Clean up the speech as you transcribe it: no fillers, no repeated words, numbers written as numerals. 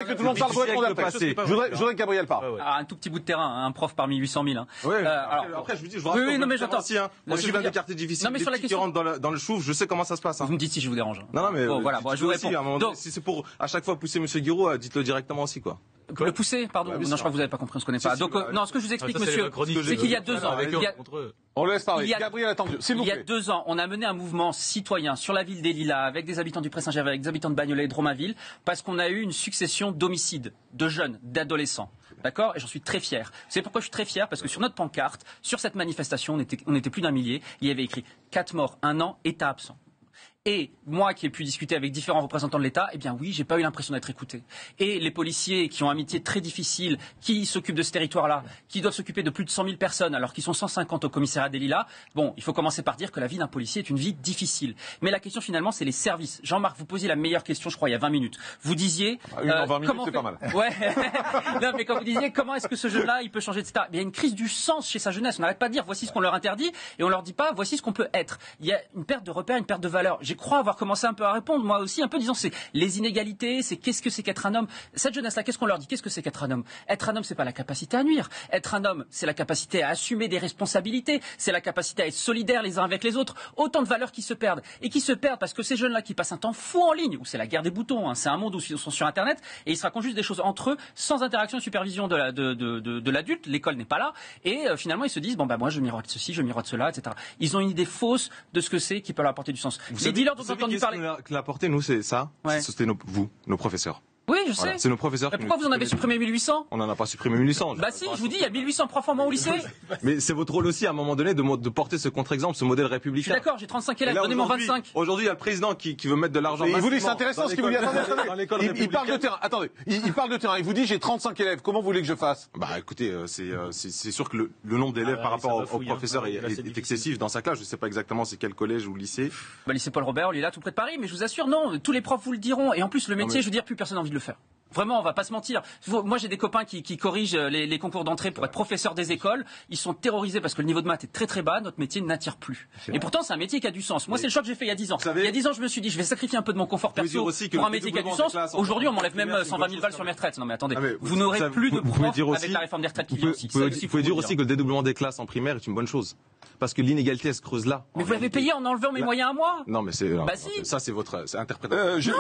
Que tout le monde parle pour répondre après. Je voudrais que Gabriel parle. Ah, un tout petit bout de terrain, un prof parmi 800 000. Hein. Ouais, après, je vous dis, je vous rassure. Oui, non, mais j'entends. Hein. Moi, je viens des quartiers difficiles, des petits qui rentrent dans le chouf, je sais comment ça se passe. Hein. Vous me dites si je vous dérange. Non, mais bon, voilà, bon, je vous réponds. Donc, si c'est pour à chaque fois pousser M. Guiraud, dites-le directement aussi, quoi. Le pousser, pardon. Non, je crois que vous n'avez pas compris, on se connaît pas. Donc, non, ce que je vous explique, monsieur, c'est qu'il y a 2 ans. On le laisse parler. Gabriel, attendez, s'il vous plaît. Il y a 2 ans, on a mené un mouvement citoyen sur la ville des Lilas, avec des habitants du Pré-Saint-Gervais, avec des habitants de Bagnolet et de Romainville, parce qu'on a eu une succession d'homicides, de jeunes, d'adolescents. D'accord? Et j'en suis très fier. Vous savez pourquoi je suis très fier? Parce que sur notre pancarte, sur cette manifestation, on était plus d'1 millier, il y avait écrit 4 morts, 1 an, État absent. Et moi qui ai pu discuter avec différents représentants de l'État, eh bien oui, j'ai pas eu l'impression d'être écouté. Et les policiers qui ont un métier très difficile, qui s'occupent de ce territoire-là, qui doivent s'occuper de plus de 100 000 personnes alors qu'ils sont 150 au commissariat des Lilas, bon, il faut commencer par dire que la vie d'un policier est une vie difficile. Mais la question finalement, c'est les services. Jean-Marc, vous posiez la meilleure question, je crois, il y a 20 minutes. Vous disiez... 20 minutes, c'est pas mal. Ouais. Non, mais quand vous disiez comment est-ce que ce jeune-là, il peut changer, etc. Il y a une crise du sens chez sa jeunesse. On n'arrête pas de dire voici ce qu'on leur interdit et on leur dit pas voici ce qu'on peut être. Il y a une perte de repères, une perte de valeur. Je crois avoir commencé un peu à répondre, moi aussi, un peu disant c'est les inégalités, c'est qu'est-ce que c'est qu'être un homme. Cette jeunesse-là, qu'est-ce qu'on leur dit? Qu'est-ce que c'est qu'être un homme? Être un homme, c'est pas la capacité à nuire. Être un homme, c'est la capacité à assumer des responsabilités, c'est la capacité à être solidaire les uns avec les autres. Autant de valeurs qui se perdent. Et qui se perdent parce que ces jeunes-là qui passent un temps fou en ligne, où c'est la guerre des boutons, hein, c'est un monde où ils sont sur Internet, et ils se racontent juste des choses entre eux, sans interaction et supervision de l'adulte, l'école n'est pas là, et finalement ils se disent, bon bah moi je miroite ceci, je miroite cela, etc. Ils ont une idée fausse de ce que c'est qui peut leur apporter du sens. Les dealers dont on a entendu parler... Que l'a apporté, nous, c'est ça. Ouais. C'était nos professeurs. Oui, je sais. Voilà. C'est nos professeurs. Mais pourquoi vous en avez supprimé 1800? On n'en a pas supprimé 1800. Bah si, je vous dis, il y a 1800 profs en moins au lycée. Mais c'est votre rôle aussi, à un moment donné, de porter ce contre-exemple, ce modèle républicain. Je suis d'accord, j'ai 35 élèves, donnez-moi 25. Aujourd'hui, il y a le président qui veut mettre de l'argent. Il vous dit, c'est intéressant ce qu'il vous dit. Attendez. Il parle de terrain. Attendez. Il parle de terrain. Il vous dit, j'ai 35 élèves. Comment vous voulez que je fasse? Bah écoutez, c'est sûr que le nombre d'élèves par rapport aux professeurs est excessif dans sa classe. Je ne sais pas exactement c'est quel collège ou lycée. Bah lycée Paul Robert, il est là tout près de Paris, mais je vous assure, non, tous les profs vous le diront. Et en plus, le métier, je veux dire, plus personne n'a envie de le faire. Vraiment, on va pas se mentir. Moi, j'ai des copains qui corrigent les concours d'entrée pour être professeurs des écoles. Ils sont terrorisés parce que le niveau de maths est très très bas. Notre métier n'attire plus. Et pourtant, c'est un métier qui a du sens. Moi, c'est le choix que j'ai fait il y a 10 ans. Il y a 10 ans, je me suis dit, je vais sacrifier un peu de mon confort perso pour un métier qui a du sens. Aujourd'hui, on m'enlève même 120 000 balles sur mes retraites. Non, mais attendez, vous n'aurez plus de profs avec la réforme des retraites qui vient aussi. Vous pouvez dire aussi que le dédoublement des classes en primaire est une bonne chose. Parce que l'inégalité, elle se creuse là. Mais vous l'avez payé en enlevant mes moyens à moi. Non, mais c'est... Bah si. Ça, c'est votre interprétation.